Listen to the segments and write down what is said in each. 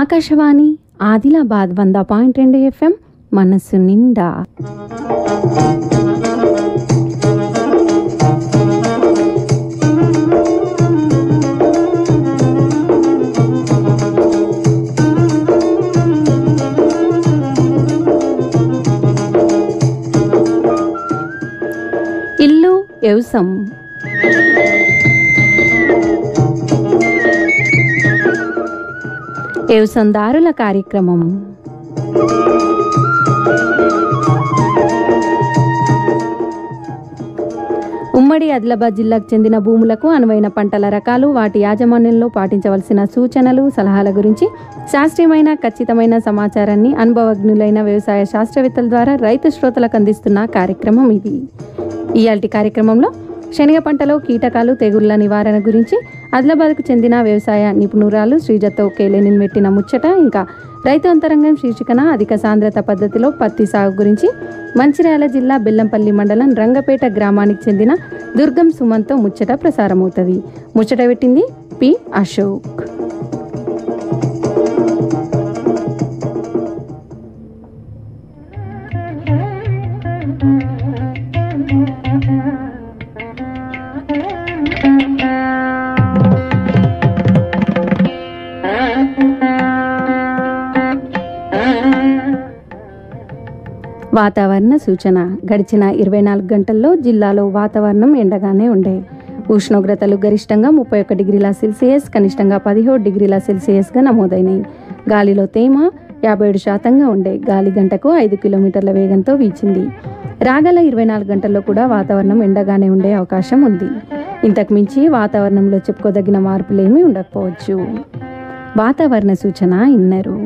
Akashvani Adilabad 100.2 FM మనస్సు నిండా. ఇల్లు వ్యవసాయం. వ్యవసాయదారుల కార్యక్రమం. ఉమ్మడి ఆదిలాబాద్ జిల్లాకు చెందిన భూములకు అనువైన పంటల రకాలు, వాటి యాజమాన్యంలో పాటించవలసిన సూచనలు, సలహాల గురించి శాస్త్రీయమైన ఖచ్చితమైన సమాచారాన్ని అనుభవజ్ఞులైన వ్యవసాయ శాస్త్రవేత్తల ద్వారా రైతు శ్రోతలకు అందిస్తున్న కార్యక్రమం ఇది. ఇయాల్టి కార్యక్రమంలో శనగ పంటలో కీటకాలు, తెగుళ్ల నివారణ గురించి ఆదిలాబాద్కు చెందిన వ్యవసాయ నిపుణురాలు శ్రీజతో కేలేని పెట్టిన ముచ్చట, ఇంకా రైతు అంతరంగం శీర్షికన అధిక సాంద్రత పద్ధతిలో పత్తి సాగు గురించి మంచిర్యాల జిల్లా బెల్లంపల్లి మండలం రంగపేట గ్రామానికి చెందిన దుర్గం సుమన్తో ముచ్చట ప్రసారమవుతుంది. ముచ్చట పెట్టింది పి. అశోక్. వాతావరణ సూచన. గడిచిన 24 గంటల్లో జిల్లాలో వాతావరణం ఎండగానే ఉండే. ఉష్ణోగ్రతలు గరిష్టంగా 31 డిగ్రీల సెల్సియస్, కనిష్టంగా 17 డిగ్రీల సెల్సియస్గా నమోదైనాయి. గాలిలో తేమ 57% ఉండే. గాలి గంటకు 5 కిలోమీటర్ల వేగంతో వీచింది. రాగల 24 గంటల్లో కూడా వాతావరణం ఎండగానే ఉండే అవకాశం ఉంది. ఇంతకు మించి వాతావరణంలో చెప్పుకోదగిన మార్పులేమీ ఉండకపోవచ్చు. వాతావరణ సూచన ఇన్నరు.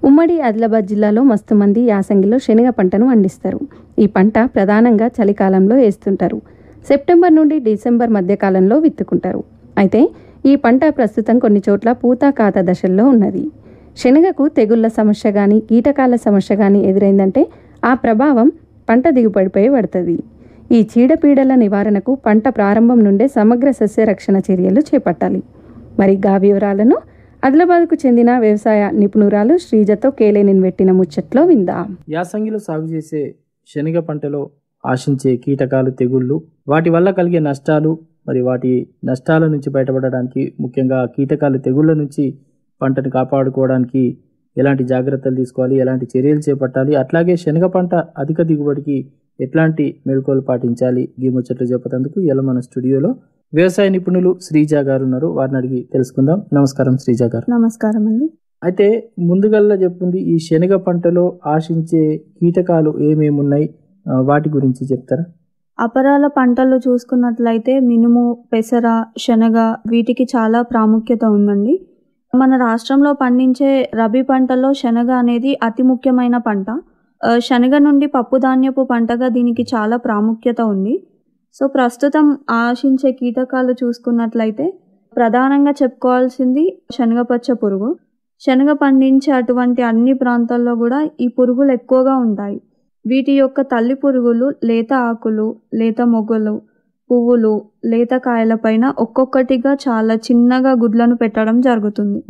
ఉమ్మడి ఆదిలాబాద్ జిల్లాలో మస్తు మంది యాసంగిలో శనగ పంటను పండిస్తారు. ఈ పంట ప్రధానంగా చలికాలంలో వేస్తుంటారు. సెప్టెంబర్ నుండి డిసెంబర్ మధ్యకాలంలో విత్తుకుంటారు. అయితే ఈ పంట ప్రస్తుతం కొన్ని చోట్ల పూత కాత దశల్లో ఉన్నది. శనగకు తెగుళ్ల సమస్య కానీ, కీటకాల సమస్య కానీ ఎదురైందంటే ఆ ప్రభావం పంట దిగుబడిపై పడుతుంది. ఈ చీడపీడల నివారణకు పంట ప్రారంభం నుండే సమగ్ర సస్యరక్షణ చర్యలు చేపట్టాలి. మరి గా వివరాలను ఆదిలాబాద్కు చెందిన వ్యవసాయ నిపుణురాలు శ్రీజతో కేలేని పెట్టిన ముచ్చట్లో విందాం. యాసంగిలో సాగు చేసే శనగ పంటలో ఆశించే కీటకాలు, తెగుళ్ళు, వాటి వల్ల కలిగే నష్టాలు, మరి వాటి నష్టాల నుంచి బయటపడడానికి, ముఖ్యంగా కీటకాలు, తెగుళ్ళ నుంచి పంటను కాపాడుకోవడానికి ఎలాంటి జాగ్రత్తలు తీసుకోవాలి, ఎలాంటి చర్యలు చేపట్టాలి, అట్లాగే శనగ పంట అధిక దిగుబడికి ఎట్లాంటి మెళకువలు పాటించాలి, ఈ ముచ్చట్లు చెప్పేందుకు ఇలా మన స్టూడియోలో వ్యవసాయ నిపుణులు శ్రీజ గారు ఉన్నారు. వారిని అడిగి తెలుసుకుందాం. నమస్కారం శ్రీజ గారు. నమస్కారం అండి. అయితే ముందుగల్లా చెప్పింది, ఈ శనగ పంటలో ఆశించే కీటకాలు ఏమేమి ఉన్నాయి, వాటి గురించి చెప్తారా? అపరాల పంటలు చూసుకున్నట్లయితే మినుము, పెసర, శనగ వీటికి చాలా ప్రాముఖ్యత ఉందండి. మన రాష్ట్రంలో పండించే రబీ పంటల్లో శనగ అనేది అతి ముఖ్యమైన పంట. శనగ నుండి పప్పు ధాన్యపు పంటగా దీనికి చాలా ప్రాముఖ్యత ఉంది. సో ప్రస్తుతం ఆశించే కీటకాలు చూసుకున్నట్లయితే ప్రధానంగా చెప్పుకోవాల్సింది శనగపచ్చ పురుగు. శనగ పండించే అటువంటి అన్ని ప్రాంతాల్లో కూడా ఈ పురుగులు ఎక్కువగా ఉంటాయి. వీటి యొక్క తల్లి పురుగులు లేత ఆకులు, లేత మొగ్గలు, పువ్వులు, లేత కాయలపైన ఒక్కొక్కటిగా చాలా చిన్నగా గుడ్లను పెట్టడం జరుగుతుంది.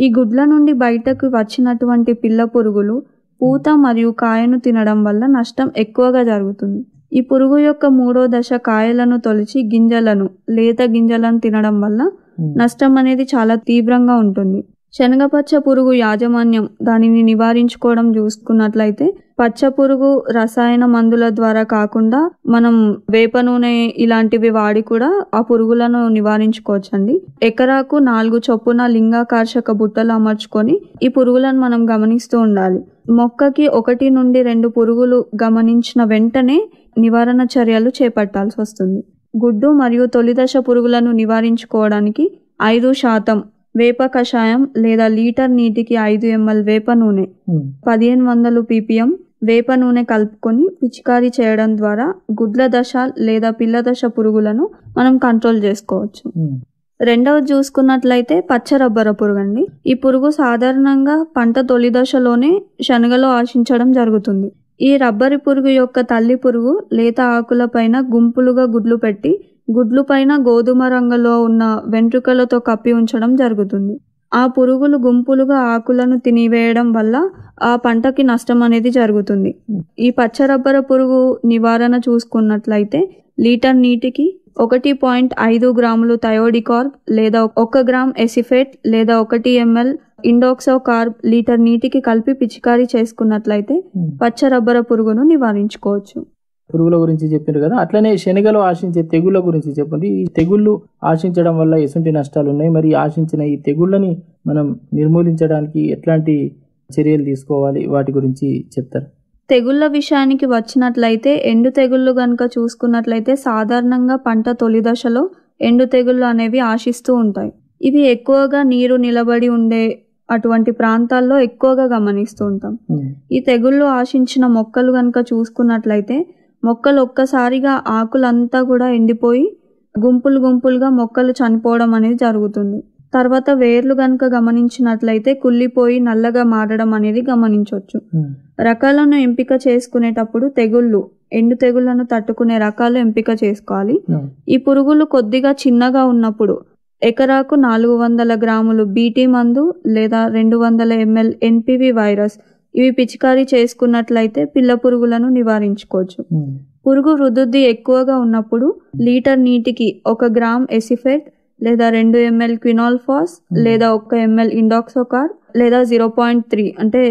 ఈ గుడ్ల నుండి బయటకు వచ్చినటువంటి పిల్ల పురుగులు పూత మరియు కాయను తినడం వల్ల నష్టం ఎక్కువగా జరుగుతుంది. ఈ పురుగు యొక్క 3వ దశ కాయలను తొలిచి గింజలను, లేత గింజలను తినడం వల్ల నష్టం అనేది చాలా తీవ్రంగా ఉంటుంది. శనగపచ్చ పురుగు యాజమాన్యం, దానిని నివారించుకోవడం చూసుకున్నట్లయితే పచ్చ పురుగు రసాయన మందుల ద్వారా కాకుండా మనం వేప నూనె ఇలాంటివి వాడి కూడా ఆ పురుగులను నివారించుకోవచ్చండి. ఎకరాకు 4 చొప్పున లింగాకర్షక బుట్టలు అమర్చుకొని ఈ పురుగులను మనం గమనిస్తూ ఉండాలి. మొక్కకి 1 నుండి 2 పురుగులు గమనించిన వెంటనే నివారణ చర్యలు చేపట్టాల్సి వస్తుంది. గుడ్డు మరియు తొలిదశ పురుగులను నివారించుకోవడానికి 5% వేప కషాయం లేదా లీటర్ నీటికి 5 ml వేప నూనె, 1500 ppm వేప నూనె కలుపుకొని పిచికారీ చేయడం ద్వారా గుడ్ల దశ లేదా పిల్ల దశ పురుగులను మనం కంట్రోల్ చేసుకోవచ్చు. రెండవది చూసుకున్నట్లయితే పచ్చ రబ్బర పురుగు అండి. ఈ పురుగు సాధారణంగా పంట తొలి దశలోనే శనగలో ఆశించడం జరుగుతుంది. ఈ రబ్బరి పురుగు యొక్క తల్లి పురుగు లేత ఆకులపైన గుంపులుగా గుడ్లు పెట్టి గుడ్లు పైన గోధుమ రంగులో ఉన్న వెంట్రుకలతో కప్పి ఉంచడం జరుగుతుంది. ఆ పురుగులు గుంపులుగా ఆకులను తినివేయడం వల్ల ఆ పంటకి నష్టం అనేది జరుగుతుంది. ఈ పచ్చ రబ్బర పురుగు నివారణ చూసుకున్నట్లయితే లీటర్ నీటికి 1.5 గ్రాములు థయోడికార్బ్ లేదా 1 గ్రామ్ ఎసిఫేట్ లేదా 1 ml ఇండాక్సోకార్బ్ లీటర్ నీటికి కలిపి పిచికారీ చేసుకున్నట్లయితే పచ్చ రబ్బర పురుగును నివారించుకోవచ్చు. పురుగుల గురించి చెప్పారు కదా, అట్లనే శనగలో ఆశించే తెగుళ్ళ గురించి చెప్పండి. ఈ తెగుళ్ళు ఆశించడం వల్ల ఎటువంటి నష్టాలు ఉన్నాయి, మరి ఆశించిన ఈ తెగుళ్ళని మనం నిర్మూలించడానికి ఎట్లాంటి చర్యలు తీసుకోవాలి, వాటి గురించి చెప్తారు? తెగుళ్ళ విషయానికి వచ్చినట్లయితే ఎండు తెగుళ్ళు కనుక చూసుకున్నట్లయితే సాధారణంగా పంట తొలి దశలో ఎండు తెగుళ్ళు అనేవి ఆశిస్తూ ఉంటాయి. ఇవి ఎక్కువగా నీరు నిలబడి ఉండే అటువంటి ప్రాంతాల్లో ఎక్కువగా గమనిస్తూ ఉంటాం. ఈ తెగుళ్ళు ఆశించిన మొక్కలు కనుక చూసుకున్నట్లయితే మొక్కలు ఒక్కసారిగా ఆకులంతా కూడా ఎండిపోయి గుంపులుగా మొక్కలు చనిపోవడం అనేది జరుగుతుంది. తర్వాత వేర్లు కనుక గమనించినట్లయితే కుళ్ళిపోయి నల్లగా మారడం అనేది గమనించవచ్చు. రకాలను ఎంపిక చేసుకునేటప్పుడు ఎండు తెగుళ్లను తట్టుకునే రకాలు ఎంపిక చేసుకోవాలి. ఈ పురుగులు కొద్దిగా చిన్నగా ఉన్నప్పుడు ఎకరాకు 400 గ్రాములు బీటీ మందు లేదా 200 ml ఎన్పివి వైరస్ ఇవి పిచికారీ చేసుకున్నట్లయితే పిల్ల పురుగులను నివారించుకోవచ్చు. పురుగు వృద్ధి ఎక్కువగా ఉన్నప్పుడు లీటర్ నీటికి 1 గ్రామ్ ఎసిఫేట్ లేదా 2 ml క్వినాల్ఫాస్ లేదా 1 ml ఇండాక్సోకార్ లేదా 0.3 అంటే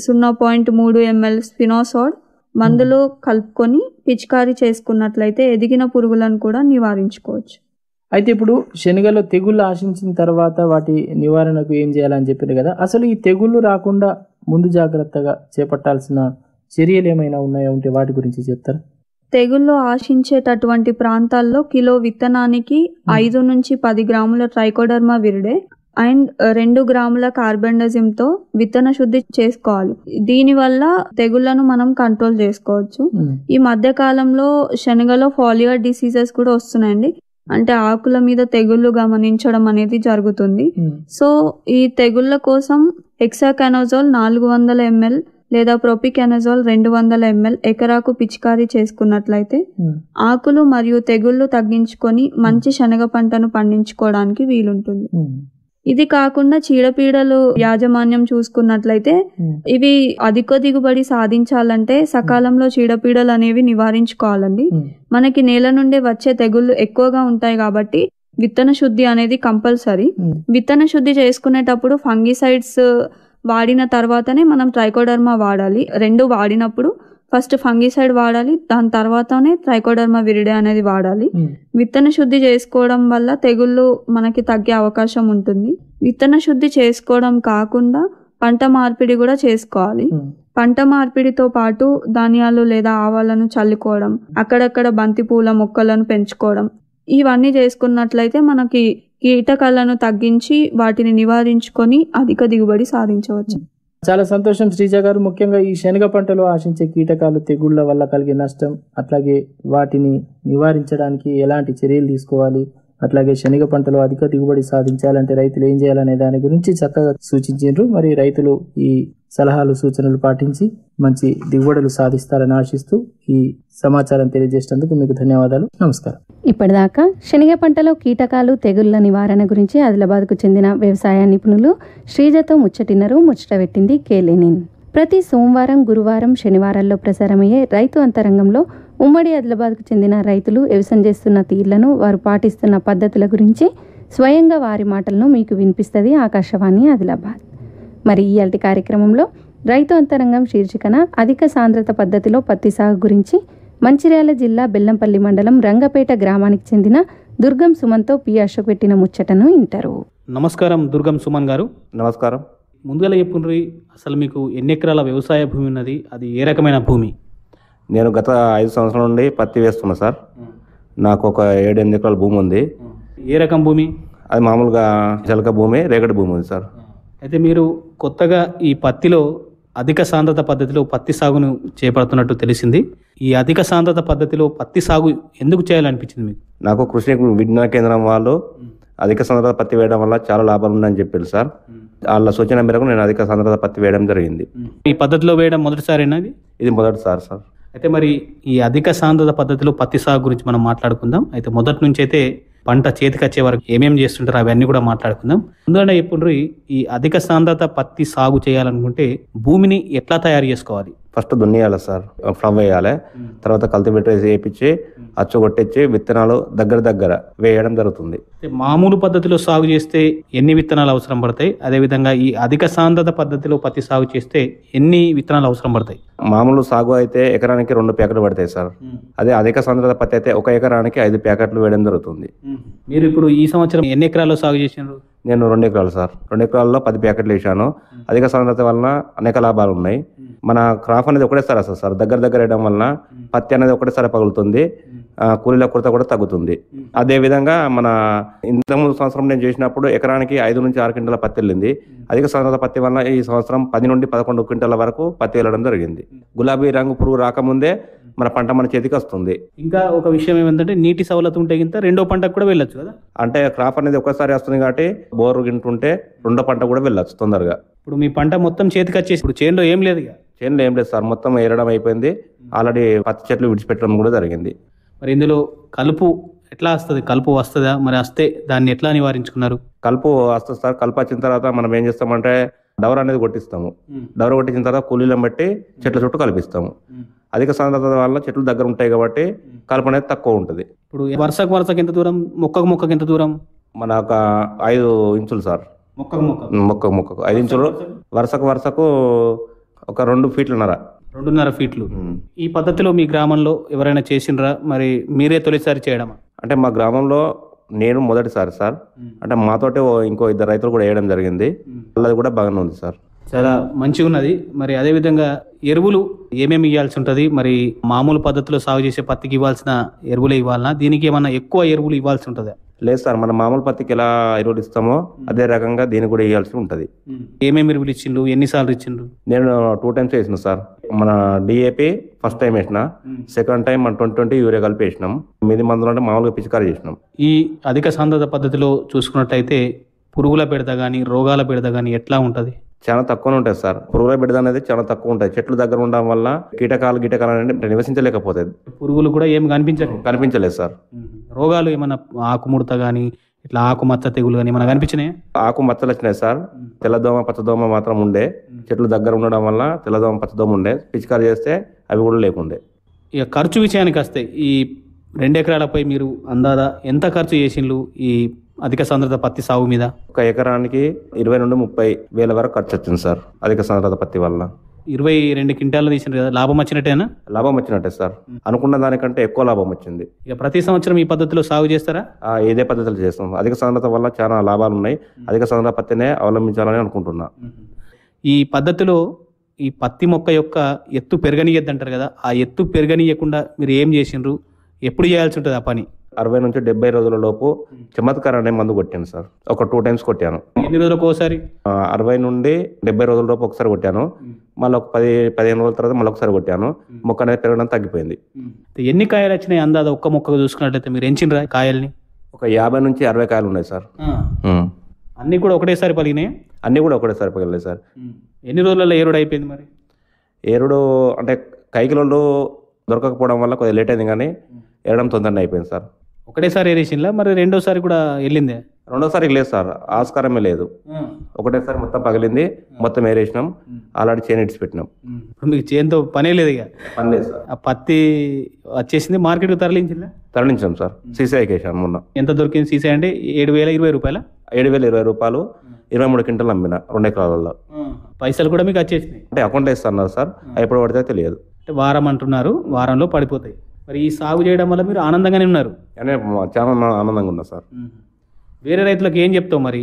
0.3 ml స్పినోసాడ్ మందులో కలుపుకొని పిచికారీ చేసుకున్నట్లయితే ఎదిగిన పురుగులను కూడా నివారించుకోవచ్చు. అయితే ఇప్పుడు శనగలో తెగుళ్ళు ఆశించిన తర్వాత వాటి నివారణకు ఏం చేయాలని చెప్పారు కదా, అసలు ఈ తెగుళ్ళు రాకుండా ముందు జాగ్రత్తగా చేపట్టాల్సిన చర్యలు ఏమైనా ఉన్నాయా, ఉంటే వాటి గురించి చెప్తారా? తెగుళ్ళు ఆశించేటటువంటి ప్రాంతాల్లో కిలో విత్తనానికి 5 నుంచి 10 గ్రాముల ట్రైకోడర్మా విరిడే అండ్ 2 గ్రాముల కార్బెండజిమ్తో విత్తన శుద్ధి చేసుకోవాలి. దీనివల్ల తెగుళ్లను మనం కంట్రోల్ చేసుకోవచ్చు. ఈ మధ్య కాలంలో శనగలో ఫాలియర్ డిసీజెస్ కూడా వస్తున్నాయండి. అంటే ఆకుల మీద తెగుళ్ళు గమనించడం అనేది జరుగుతుంది. సో ఈ తెగుళ్ళ కోసం హెక్సాకనజోల్ 400 ml లేదా ప్రొపికనజోల్ 200 ml ఎకరాకు పిచికారీ చేసుకున్నట్లయితే ఆకులు మరియు తెగుళ్ళు తగ్గించుకొని మంచి శనగ పంటను పండించుకోవడానికి వీలుంటుంది. ఇది కాకుండా చీడపీడలు యాజమాన్యం చూసుకున్నట్లయితే ఇవి అధిక దిగుబడి సాధించాలంటే సకాలంలో చీడపీడలు అనేవి నివారించుకోవాలండి. మనకి నేల నుండి వచ్చే తెగుళ్ళు ఎక్కువగా ఉంటాయి కాబట్టి విత్తన శుద్ధి అనేది కంపల్సరీ. విత్తన శుద్ధి చేసుకునేటప్పుడు ఫంగిసైడ్స్ వాడిన తర్వాతనే మనం ట్రైకోడర్మా వాడాలి. 2 వాడినప్పుడు ఫస్ట్ ఫంగిసైడ్ వాడాలి, దాని తర్వాతనే ట్రైకోడర్మా విరిడే అనేది వాడాలి. విత్తన శుద్ధి చేసుకోవడం వల్ల తెగుళ్ళు మనకి తగ్గే అవకాశం ఉంటుంది. విత్తన శుద్ధి చేసుకోవడం కాకుండా పంట మార్పిడి కూడా చేసుకోవాలి. పంట మార్పిడితో పాటు ధాన్యాలు లేదా ఆవాలను చల్లుకోవడం, అక్కడక్కడ బంతి పూల మొక్కలను పెంచుకోవడం, ఇవన్నీ చేసుకున్నట్లయితే మనకి కీటకాలను తగ్గించి వాటిని నివారించుకొని అధిక దిగుబడి సాధించవచ్చు. చాలా సంతోషం శ్రీజ గారు. ముఖ్యంగా ఈ శనగ పంటలో ఆశించే కీటకాలు తెగుళ్ల వల్ల కలిగే నష్టం, అట్లాగే వాటిని నివారించడానికి ఎలాంటి చర్యలు తీసుకోవాలి, అట్లాగే శనగ పంటలో అధిక దిగుబడి సాధించాలంటే రైతులు ఏం చేయాలనే దాని గురించి చక్కగా సూచించారు. మరి రైతులు ఈ సలహాలు సూచనలు పాటించి మంచి దిగుబడులు సాధిస్తారని ఆశిస్తూ ఈ సమాచారం తెలియజేసినందుకు మీకు ధన్యవాదాలు. నమస్కారం. ఇప్పటిదాకా శనగ పంటలో కీటకాలు తెగుళ్ల నివారణ గురించి ఆదిలాబాద్కు చెందిన వ్యవసాయ నిపుణులు శ్రీజతో ముచ్చట పెట్టింది కేలేనిన్. ప్రతి సోమవారం, గురువారం, శనివారాల్లో ప్రసారమయ్యే రైతు అంతరంగంలో ఉమ్మడి ఆదిలాబాద్కు చెందిన రైతులు వ్యవసాయం చేస్తున్న తీర్లను, వారు పాటిస్తున్న పద్ధతుల గురించి స్వయంగా వారి మాటలను మీకు వినిపిస్తుంది ఆకాశవాణి ఆదిలాబాద్. మరి ఇయాల్టి కార్యక్రమంలో రైతు అంతరంగం శీర్షికన అధిక సాంద్రత పద్ధతిలో పత్తి సాగు గురించి మంచిర్యాల జిల్లా బెల్లంపల్లి మండలం రంగపేట గ్రామానికి చెందిన దుర్గం సుమన్తో పి అశోక్ పెట్టిన ముచ్చటను వింటారు. నమస్కారం దుర్గం సుమన్ గారు. నమస్కారం. ముందుగా చెప్పుండ్రి, అసలు మీకు ఎన్ని ఎకరాల వ్యవసాయ భూమి ఉన్నది, అది ఏ రకమైన భూమి? నేను గత 5 సంవత్సరాల నుండి పత్తి వేస్తున్నా సార్. నాకు ఒక 7-8 ఎకరాల భూమి ఉంది. ఏ రకం భూమి? అది మామూలుగా చిలక భూమి, రేగడి భూమి ఉంది సార్. అయితే మీరు కొత్తగా ఈ పత్తిలో అధిక సాంద్రత పద్ధతిలో పత్తి సాగును చేపడుతున్నట్టు తెలిసింది. ఈ అధిక సాంద్రత పద్ధతిలో పత్తి సాగు ఎందుకు చేయాలనిపించింది మీకు? నాకు కృషి విజ్ఞాన కేంద్రం వాళ్ళు అధిక సాంద్రత పత్తి వేయడం వల్ల చాలా లాభాలు ఉన్నాయని చెప్పారు సార్. వాళ్ళ సూచన మేరకు నేను అధిక సాంద్రత పత్తి వేయడం జరిగింది. ఈ పద్ధతిలో వేయడం మొదటిసారేనా ఇది? ఇది మొదటిసారి సార్. అయితే మరి ఈ అధిక సాంద్రత పద్ధతిలో పత్తి సాగు గురించి మనం మాట్లాడుకుందాం. అయితే మొదటి నుంచి అయితే పంట చేతికి వచ్చే వరకు ఏమేమి చేస్తుంటారు అవన్నీ కూడా మాట్లాడుకుందాం. ముందుగా ఇప్పుడు ఈ అధిక సాంద్రత పత్తి సాగు చేయాలనుకుంటే భూమిని ఎట్లా తయారు చేసుకోవాలి? ఫస్ట్ దున్నియాలి సార్, ఫ్లవ్ వేయాలి, తర్వాత కల్టివేటర్ వేయించి అచ్చు కొట్టించి విత్తనాలు దగ్గర వేయడం జరుగుతుంది. మామూలు పద్ధతిలో సాగు చేస్తే ఎన్ని విత్తనాలు అవసరం పడతాయి? అదేవిధంగా ఈ అధిక సాంద్రత పద్ధతిలో పత్తి సాగు చేస్తే ఎన్ని విత్తనాలు అవసరం పడతాయి? మామూలు సాగు అయితే ఎకరానికి 2 ప్యాకెట్లు పడతాయి సార్. అదే అధిక సాంద్రత పత్తి అయితే 1 ఎకరానికి 5 ప్యాకెట్లు వేయడం జరుగుతుంది. మీరు ఇప్పుడు ఈ సంవత్సరం ఎన్ని ఎకరాల్లో సాగు చేసినారు? నేను 2 ఎకరాలు సార్. 2 ఎకరాల్లో 10 ప్యాకెట్లు వేసాను. అధిక సాంద్రత వలన అనేక లాభాలు ఉన్నాయి. మన క్రాప్ అనేది ఒకటేసారి వస్తుంది సార్. దగ్గర వేయడం వలన పత్తి అనేది ఒకటేసారి పగులుతుంది, కూలీల కొరత కూడా తగ్గుతుంది. అదే విధంగా మన ఇంతకుముందు సంవత్సరం నేను చేసినప్పుడు ఎకరానికి 5 నుంచి 6 క్వింటాల పత్తి వెళ్ళింది. అధిక సాంద్రత పత్తి వలన ఈ సంవత్సరం 10 నుండి 11 క్వింటాల వరకు పత్తి వెళ్ళడం జరిగింది. గులాబీ రంగు పురుగు రాకముందే మన పంట మన చేతికి వస్తుంది. ఇంకా ఒక విషయం ఏమంటే నీటి సవలత ఉంటే గింత రెండో పంటకు కూడా వెళ్ళొచ్చు కదా. అంటే క్రాప్ అనేది ఒకసారి వస్తుంది కాబట్టి బోరు గింటుంటే రెండో పంట కూడా వెళ్ళొచ్చు తొందరగా. ఇప్పుడు మీ పంట మొత్తం చేతికి వచ్చేసి ఇప్పుడు చేనులో ఏం లేదు ఇక? చేనులో ఏం లేదు సార్, మొత్తం ఏరడం అయిపోయింది. ఆల్రెడీ పత్తి చెట్లు విడిచిపెట్టడం కూడా జరిగింది. మరి ఇందులో కలుపు ఎట్లా వస్తుంది? కలుపు వస్తుందా? మరి వస్తే దాన్ని ఎట్లా నివారించుకున్నారు? కలుపు వస్తుంది సార్. కలుపు వచ్చిన తర్వాత మనం ఏం చేస్తామంటే డవర్ అనేది కొట్టిస్తాము. డవర్ కొట్టించిన తర్వాత కూలీలను బట్టి చెట్ల చుట్టూ కల్పిస్తాము. అధిక సాంద్రత వల్ల చెట్లు దగ్గర ఉంటాయి కాబట్టి కలుపు అనేది తక్కువ ఉంటుంది. ఇప్పుడు వరుసకు ఎంత దూరం, మొక్కకు ఎంత దూరం? మన ఒక 5 ఇంచులు సార్. మొక్కకు 5 ఇంచులు, వరుసకు ఒక 2 ఫీట్లున్నర. 2.5 ఫీట్లు. ఈ పద్ధతిలో మీ గ్రామంలో ఎవరైనా చేసిండ్రా? మరి మీరే తొలిసారి చేయడమా? అంటే మా గ్రామంలో నేను మొదటిసారి సార్. అంటే మాతోటే ఇంకో 2 రైతులు కూడా వేయడం జరిగింది. వాళ్ళది కూడా బాగానే ఉంది సార్. చాలా మంచిగా ఉన్నది. మరి అదేవిధంగా ఎరువులు ఏమేమి ఇవ్వాల్సి ఉంటుంది? మరి మామూలు పద్ధతిలో సాగు చేసే పత్తికి ఇవ్వాల్సిన ఎరువులే ఇవ్వాలన్నా, దీనికి ఏమన్నా ఎక్కువ ఎరువులు ఇవ్వాల్సి ఉంటుందా? లేదు సార్, మన మామూలు పత్తికి ఎలా ఎరువులు ఇస్తామో అదే రకంగా దీనికి కూడా ఇవ్వాల్సి ఉంటుంది. ఏమేమి ఎరువులు ఇచ్చిండు? ఎన్నిసార్లు ఇచ్చిండు? నేను 2 టైమ్స్ వేసిన సార్. మన డిఏపి ఫస్ట్ టైం వేసిన, సెకండ్ టైం మన 2020 యూరియా కలిపి వేసినాం. 9 మందులు అంటే మామూలుగా పిచికారీ చేసినాం. ఈ అధిక సాంద్రత పద్ధతిలో చూసుకున్నట్టయితే పురుగుల బెడద కానీ రోగాల బెడద కానీ ఎట్లా ఉంటుంది? చాలా తక్కువనే ఉంటుంది సార్. పురుగుల బెడద అనేది చాలా తక్కువ ఉంటుంది. చెట్లు దగ్గర ఉండడం వల్ల కీటకాలు అనేది నివసించలేకపోతాయి. పురుగులు కూడా ఏం కనిపించలేదు సార్. రోగాలు ఏమైనా ఆకుముడత కానీ ఇట్లా ఆకుమచ్చ తెగులు కానీ ఏమైనా కనిపించినాయి? ఆకు మచ్చలు వచ్చినాయి సార్. తెల్లదోమ పచ్చదోమ మాత్రం ఉండే. చెట్లు దగ్గర ఉండడం వల్ల తెల్లదోమ పచ్చదోమ ఉండే. పిచికారీ చేస్తే అవి కూడా లేకుండే. ఇక ఖర్చు విషయానికి వస్తే ఈ 2 ఎకరాలపై మీరు అందాదా ఎంత ఖర్చు చేసిండ్రు ఈ అధిక సాంద్రత పత్తి సాగు మీద? 1 ఎకరానికి 20 నుండి 30 వేల వరకు ఖర్చు వచ్చింది సార్ అధిక సాంద్రత పత్తి వల్ల. 22 క్వింటాలు తీసిండ్రు కదా, లాభం వచ్చినట్టేనా? లాభం వచ్చినట్టే సార్. అనుకున్న దానికంటే ఎక్కువ లాభం వచ్చింది. ఇక ప్రతి సంవత్సరం ఈ పద్ధతిలో సాగు చేస్తారా? ఇదే పద్ధతిలో చేస్తాం. అధిక సాంద్రత వల్ల చాలా లాభాలు ఉన్నాయి. అధిక సాంద్రత పత్తినే అవలంబించాలని అనుకుంటున్నా. ఈ పద్ధతిలో ఈ పత్తి మొక్క యొక్క ఎత్తు పెరగనీయద్దంటారు కదా, ఆ ఎత్తు పెరగనీయకుండా మీరు ఏం చేసిండ్రు? ఎప్పుడు చేయాల్సి ఉంటుంది ఆ పని? 60 నుంచి 70 రోజుల లోపు చమత్కార్ అనే మందు కొట్టాను సార్. ఒక 2 టైమ్స్ కొట్టాను. ఎన్ని రోజులకు ఒకసారి? 60 నుండి 70 రోజుల లోపు ఒకసారి కొట్టాను. మళ్ళీ ఒక 10-15 రోజుల తర్వాత మళ్ళీ ఒకసారి కొట్టాను. మొక్క అనేది పెరగడం తగ్గిపోయింది. ఎన్ని కాయలు వచ్చినాయి అందాదా ఒక్క మొక్క చూసుకున్నట్లయితే? మీరు ఎంచినరా కాయల్ని? ఒక 50 నుంచి 60 కాయలు ఉన్నాయి సార్. అన్ని కూడా ఒకటేసారి పలిగినాయి? అన్ని కూడా ఒకటేసారి పగిలినాయి సార్. ఎన్ని రోజులలో ఏరుడు అయిపోయింది? మరి ఏరుడు అంటే కైకిలోళ్ళు దొరకకపోవడం వల్ల కొద్దిగా లేట్ అయింది, కానీ ఏరడం తొందరనే అయిపోయింది సార్. ఒకటేసారి ఏరేసిందా? మరి రెండోసారి కూడా వెళ్ళిందే? రెండోసారి లేదు సార్, ఆస్కారమే లేదు. ఒకటేసారి మొత్తం పగిలింది, మొత్తం ఏరేసినాం. ఆల్రెడీ చేను ఇడిచిపెట్టినాం. ఇప్పుడు మీకు చేనుతో పనే లేదు ఇక? పని లేదు సార్. ఆ పత్తి వచ్చేసింది, మార్కెట్కి తరలించాం సార్. సీసాయికి వేసాను మొన్న. ఎంత దొరికింది సీసాయి అంటే? 7,020 రూపాయల? 7,020 రూపాయలు. 23 క్వింటాలు అమ్మిన 2 ఎకరాలలో. పైసలు కూడా మీకు వచ్చేసినాయి? అంటే అకౌంట్లో ఇస్తున్నారు సార్, ఎప్పుడు పడితే తెలియదు. అంటే వారం అంటున్నారు, వారంలో పడిపోతాయి. మరి ఈ సాగు చేయడం వల్ల మీరు ఆనందంగానే ఉన్నారు? అంటే చాలా ఆనందంగా ఉన్నా సార్. వేరే రైతులకు ఏం చెప్తావు మరి?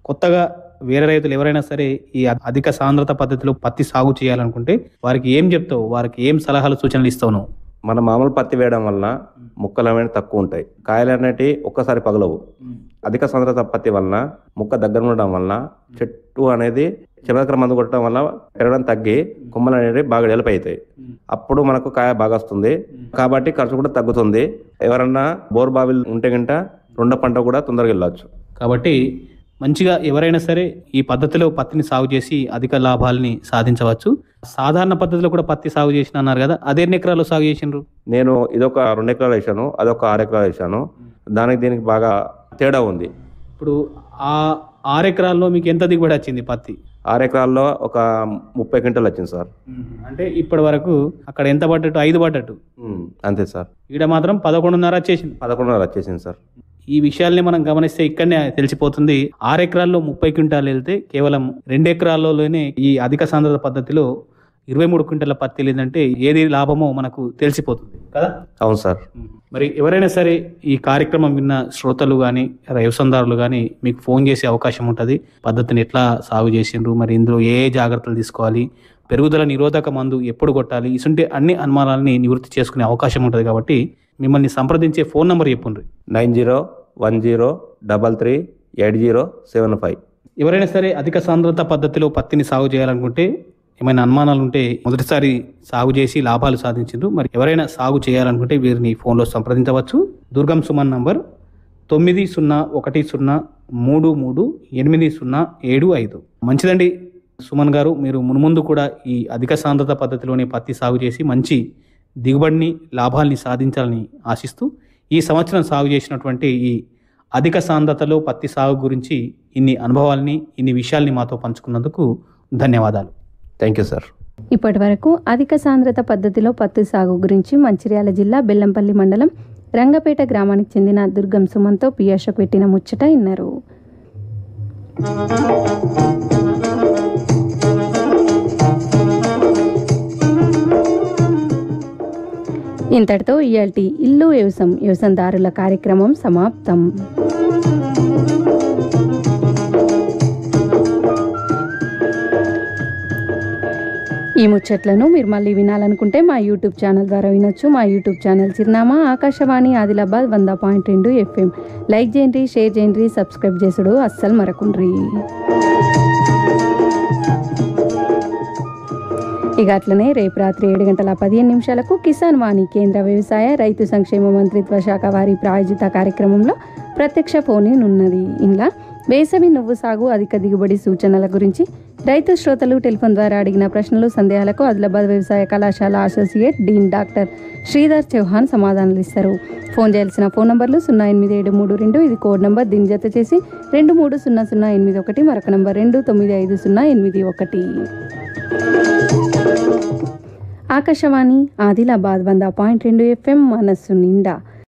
కొత్తగా వేరే రైతులు ఎవరైనా సరే ఈ అధిక సాంద్రత పద్ధతిలో పత్తి సాగు చేయాలనుకుంటే వారికి ఏం చెప్తావు? వారికి ఏం సలహాలు సూచనలు ఇస్తావు నువ్వు? మన మామూలు పత్తి వేయడం వల్ల ముక్కలు అనేవి తక్కువ ఉంటాయి, కాయలు అనేవి ఒక్కసారి పగలవు. అధిక సాంద్రత పత్తి వలన ముక్క దగ్గర ఉండడం వలన చెట్టు అనేది చివరికి మందు కొట్టడం వల్ల పెరగడం తగ్గి కొమ్మలు అనేవి బాగా డెవలప్ అవుతాయి. అప్పుడు మనకు కాయ బాగా వస్తుంది, కాబట్టి ఖర్చు కూడా తగ్గుతుంది. ఎవరన్నా బోర్ బావిలు ఉంటే గంట రెండో పంట కూడా తొందరగా వెళ్ళచ్చు. కాబట్టి మంచిగా ఎవరైనా సరే ఈ పద్ధతిలో పత్తిని సాగు చేసి అధిక లాభాలని సాధించవచ్చు. సాధారణ పద్ధతిలో కూడా పత్తి సాగు చేసిన అన్నారు కదా, అదే ఎన్ని ఎకరాలు సాగు చేసిండ్రు? నేను ఇదొక 2 ఎకరాలు వేసాను, అదొక 6 ఎకరాలు వేసాను. దానికి దీనికి బాగా తేడా ఉంది. ఇప్పుడు ఆ 6 ఎకరాల్లో మీకు ఎంత దిగుబడి వచ్చింది పత్తి? 6 ఎకరాల్లో ఒక 30 క్వింటల్ వచ్చింది సార్. అంటే ఇప్పటి వరకు అక్కడ ఎంత పడ్డట్టు? 5 పడ్డట్టు. అంతే సార్. ఈడ మాత్రం 11.5 వచ్చేసింది. 11.5 వచ్చేసింది సార్. ఈ విషయాల్ని మనం గమనిస్తే ఇక్కడనే తెలిసిపోతుంది. 6 ఎకరాల్లో 30 క్వింటాలు వెళ్తే కేవలం 2 ఎకరాల్లోనే ఈ అధిక సాంద్రత పద్ధతిలో 23 క్వింటాల పత్తి లేదంటే ఏది లాభమో మనకు తెలిసిపోతుంది కదా. అవును సార్. మరి ఎవరైనా సరే ఈ కార్యక్రమం విన్న శ్రోతలు కానీ వ్యవసాయదారులు కానీ మీకు ఫోన్ చేసే అవకాశం ఉంటుంది. పద్ధతిని ఎట్లా సాగు చేసిండ్రు, మరి ఇందులో ఏ జాగ్రత్తలు తీసుకోవాలి, పెరుగుదల నిరోధక మందు ఎప్పుడు కొట్టాలి, ఇసుంటే అన్ని అనుమానాలని నివృత్తి చేసుకునే అవకాశం ఉంటుంది. కాబట్టి మిమ్మల్ని సంప్రదించే ఫోన్ నంబర్ చెప్పుండ్రి. 9010338075. ఎవరైనా సరే అధిక సాంద్రత పద్ధతిలో పత్తిని సాగు చేయాలనుకుంటే, ఏమైనా అనుమానాలు ఉంటే, మొదటిసారి సాగు చేసి లాభాలు సాధించిండ్రు, మరి ఎవరైనా సాగు చేయాలనుకుంటే వీరిని ఫోన్లో సంప్రదించవచ్చు. దుర్గం సుమన్ నంబర్ 9010338075. మంచిదండి సుమన్ గారు, మీరు మున్ముందు కూడా ఈ అధిక సాంద్రత పద్ధతిలోనే పత్తి సాగు చేసి మంచి దిగుబడిని లాభాల్ని సాధించాలని ఆశిస్తూ ఈ సంవత్సరం సాగు చేసినటువంటి ఈ అధిక సాంద్రతలో పత్తి సాగు గురించి ఇన్ని అనుభవాల్ని, ఇన్ని విషయాల్ని మాతో పంచుకున్నందుకు ధన్యవాదాలు. Thank you sir. ఇప్పటి వరకు అధిక సాంద్రత పద్ధతిలో పత్తి సాగు గురించి మంచిర్యాల జిల్లా బెల్లంపల్లి మండలం రంగపేట గ్రామానికి చెందిన దుర్గం సుమన్తో పియాషకు పెట్టిన ముచ్చట విన్నారు. ఇంతటితో ఇయాల్టి ఇల్లు వ్యవసాయదారుల కార్యక్రమం సమాప్తం. ఈ ముచ్చట్లను మీరు మళ్ళీ వినాలనుకుంటే మా యూట్యూబ్ ఛానల్ ద్వారా వినొచ్చు. మా యూట్యూబ్ ఛానల్ చిరునామా ఆకాశవాణి ఆదిలాబాద్ 100.2 FM. లైక్ చేయండి, షేర్ చేయండి, సబ్స్క్రైబ్ చేసుడు అస్సలు మరకుండ్రి. ఇక అట్లనే రేపు రాత్రి 7:15 కిసాన్ వాణి కేంద్ర వ్యవసాయ రైతు సంక్షేమ మంత్రిత్వ శాఖ వారి ప్రాయోజిత కార్యక్రమంలో ప్రత్యక్ష ఫోన్ ఇన్ ఉన్నది. ఇందులో వేసవి నువ్వు సాగు అధిక దిగుబడి సూచనల గురించి రైతు శ్రోతలు టెలిఫోన్ ద్వారా అడిగిన ప్రశ్నలు, సందేహాలకు ఆదిలాబాద్ వ్యవసాయ కళాశాల associate dean doctor Sridhar Chauhan సమాధానాలు ఇస్తారు. ఫోన్ చేయాల్సిన ఫోన్ నంబర్లు 08732, ఇది కోడ్ నంబర్, దీన్ని జత చేసి 230081, మరొక నంబర్ 295081. ఆకాశవాణి ఆదిలాబాద్ 100.2 FM మనస్సు నిండా.